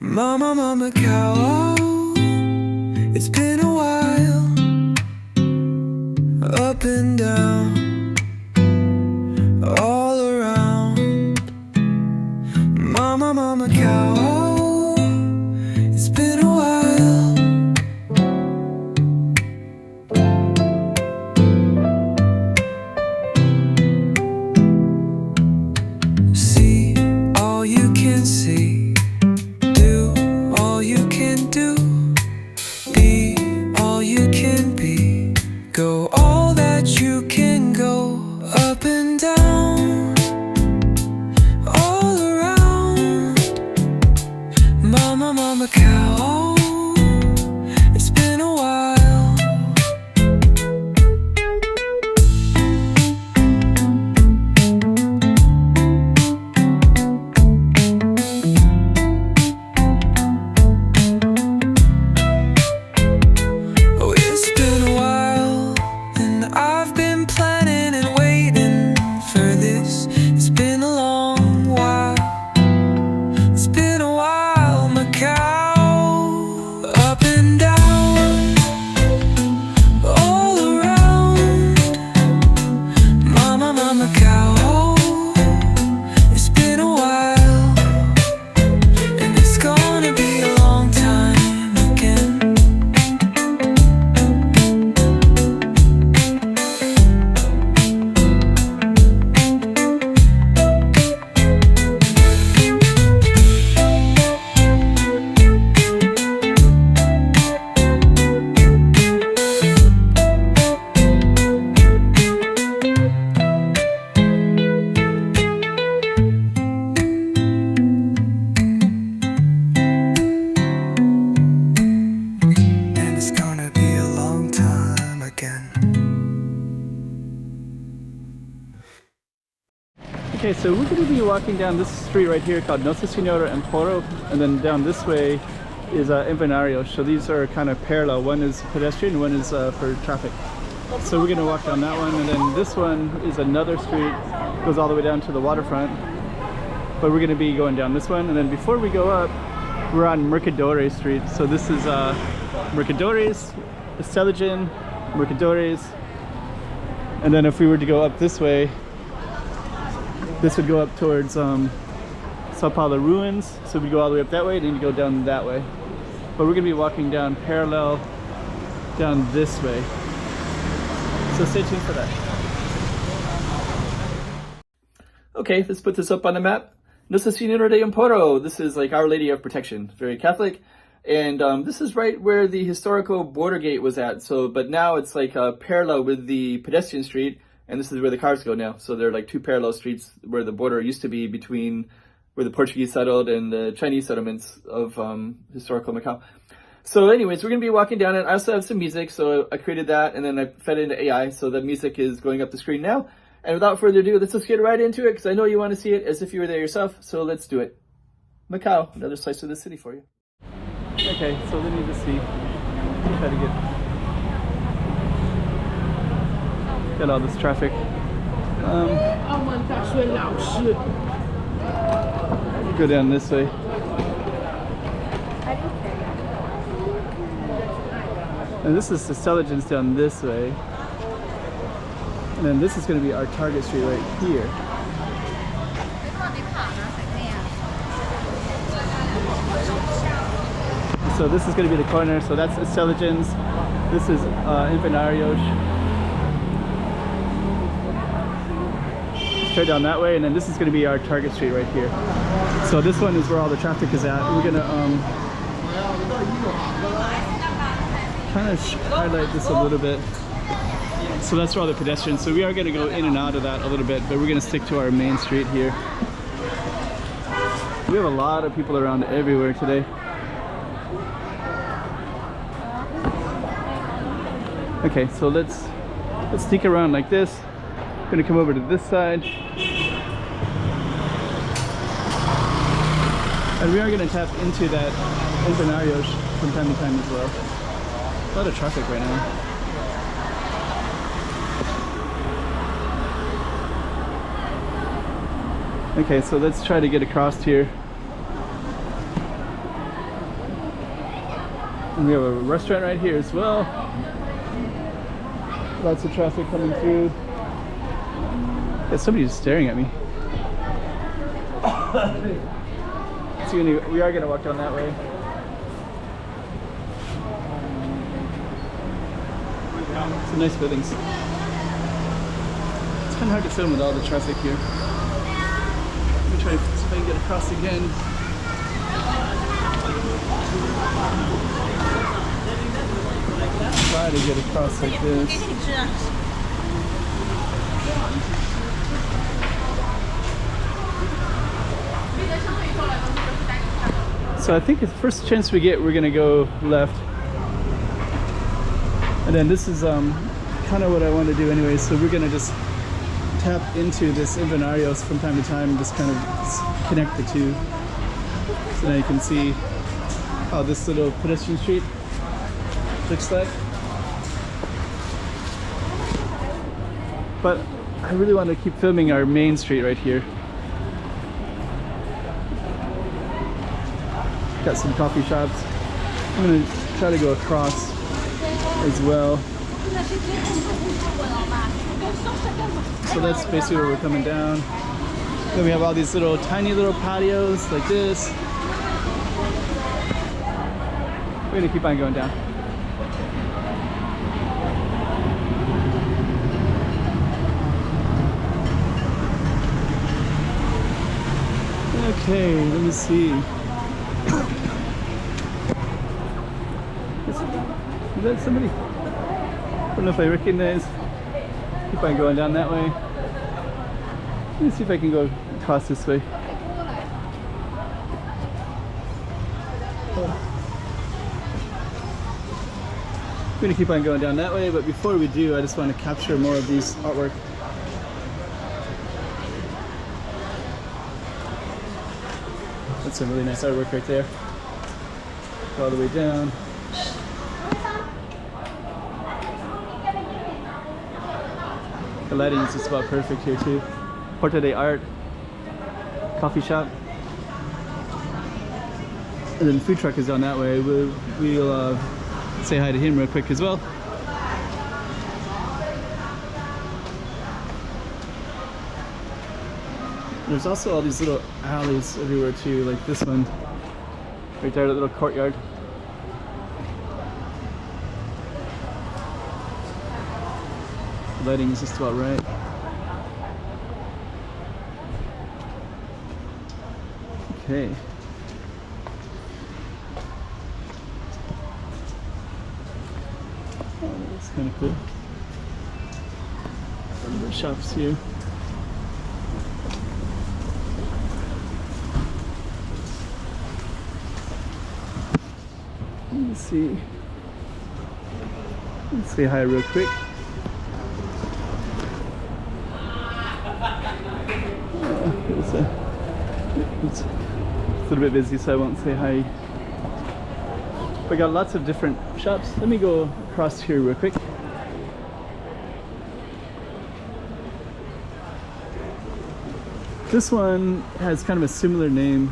Mama, mama, cow, it's been a while, up and down, all around. Mama, mama, cow, it's been a while. See all you can see. Go all that you can go, up and down, all around. Mama, mama, cow, it's been a while. Oh, it's been a while. I've been planning and waiting for this. It's been a long while. It's been a while, Macau. Up and down, all around. Mama, mama, cow. It's been a while, and it's gonna be a long time again. Okay, so we're going to be walking down this street right here called Nossa Senhora Amporo, and then down this way is Amparo. So these are kind of parallel. One is pedestrian, one is for traffic. So we're going to walk down that one, and then this one is another street, goes all the way down to the waterfront. But we're going to be going down this one, and then before we go up, we're on Mercadores Street. So this is Mercadores, Esteligen, Mercadores, and then if we were to go up this way, this would go up towards Sao Paulo ruins, so we go all the way up that way, and then you go down that way. But we're going to be walking down parallel down this way, so stay tuned for that. Okay, let's put this up on the map. Nossa Senhora de Amporo. This is like Our Lady of Protection, very Catholic, and this is right where the historical border gate was at. So, but now it's like parallel with the pedestrian street. And this is where the cars go now. So they're like two parallel streets where the border used to be between where the Portuguese settled and the Chinese settlements of historical Macau. So anyways, we're going to be walking down it. I also have some music, so I created that and then I fed it into AI. So the music is going up the screen now. And without further ado, let's just get right into it because I know you want to see it as if you were there yourself. So let's do it. Macau, another slice of the city for you. Okay, so let me just see. Try to get all this traffic. Go down this way. And this is the Esteligen's down this way. And then this is going to be our target street right here. So this is going to be the corner. So that's Esteligen's. This is Amparo. Straight down that way, and then this is going to be our target street right here. So this one is where all the traffic is at. We're going to kind of highlight this a little bit. So that's where all the pedestrians. So we are going to go in and out of that a little bit, but we're going to stick to our main street here. We have a lot of people around everywhere today. Okay, so let's sneak around like this. I'm gonna come over to this side, and we are gonna tap into that Amparo from time to time as well. A lot of traffic right now. Okay, so let's try to get across here. And we have a restaurant right here as well. Lots of traffic coming through. Yeah, somebody's staring at me. So we are gonna walk down that way. Some nice buildings. It's kind of hard to film with all the traffic here. Let me try to see if I can get across again. Try to get across like this. So I think the first chance we get, we're gonna go left. And then this is kind of what I want to do anyway. So we're gonna just tap into this Invernarios from time to time and just kind of connect the two. So now you can see how this little pedestrian street looks like. But I really want to keep filming our main street right here. Got some coffee shops. I'm gonna try to go across as well. So that's basically where we're coming down. Then we have all these little tiny little patios like this. We're gonna keep on going down. Okay, let me see. Is that somebody? I don't know if I recognize. Keep on going down that way. Let me see if I can go across this way. I'm gonna keep on going down that way, but before we do, I just want to capture more of these artwork. That's some really nice artwork right there. All the way down. The lighting is just about perfect here too. Porta de Art, coffee shop. And then the food truck is down that way. We'll say hi to him real quick as well. There's also all these little alleys everywhere too, like this one. Right there, that little courtyard. The lighting is just about right. Okay. Oh, that's kind of cool. Some of the shops here. Let's see. Let's say hi real quick. It's a little bit busy, so I won't say hi. We got lots of different shops. Let me go across here real quick. This one has kind of a similar name.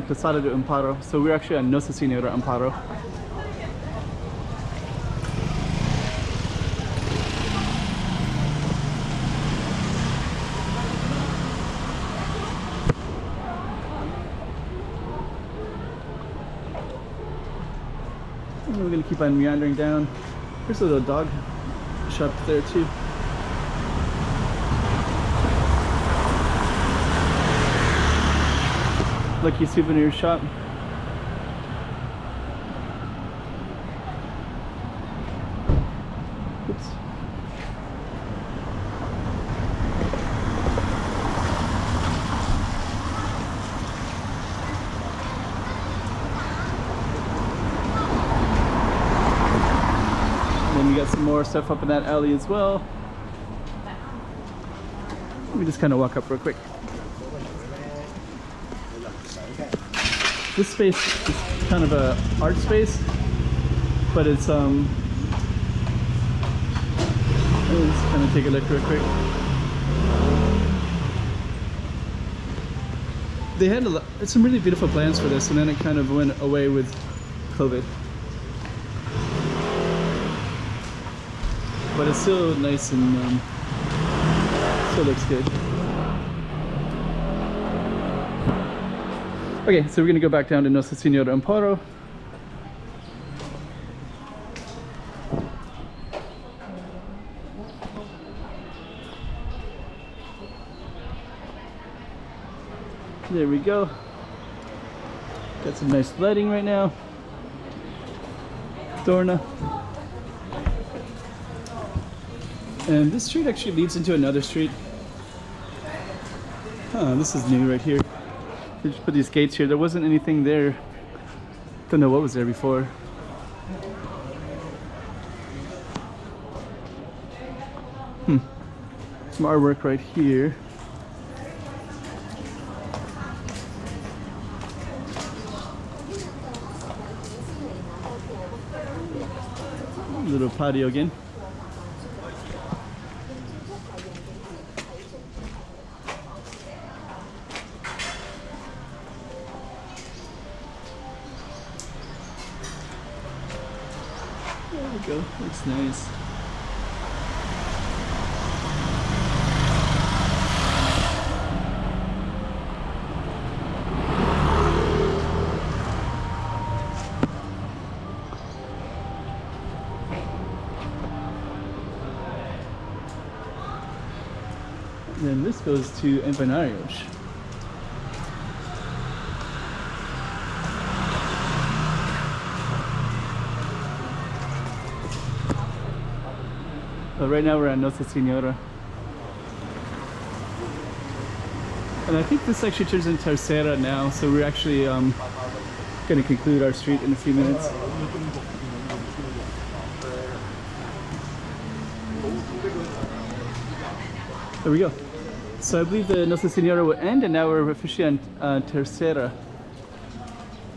Casada de Amparo. So we're actually on Nossa Senhora Amparo. And we're gonna keep on meandering down. There's a little dog shop there too. Lucky souvenir shop. Oops. And then we got some more stuff up in that alley as well. Let me just kind of walk up real quick. This space is kind of a art space, but it's let's kind of take a look real quick. They had some really beautiful plans for this, and then it kind of went away with COVID. But it's still nice and still looks good. Okay, so we're gonna go back down to Nossa Senhora Amparo. There we go. Got some nice lighting right now. Dorna. And this street actually leads into another street. This is new right here. They just put these gates here. There wasn't anything there. Don't know what was there before. Some artwork right here. Little patio again. There we go. Looks nice. Then this goes to Empanados. But right now we're at Nossa Senhora. And I think this actually turns into Terceira now, so we're actually going to conclude our street in a few minutes. There we go. So I believe the Nossa Senhora will end, and now we're officially on Terceira.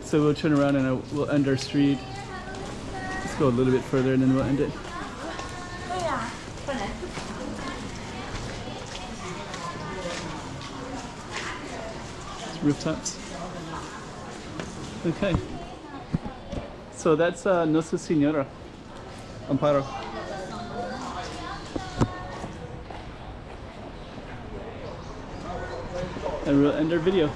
So we'll turn around and we'll end our street. Let's go a little bit further and then we'll end it. It's rooftops. Okay. So that's Nossa Senhora Amparo. And we'll end our video.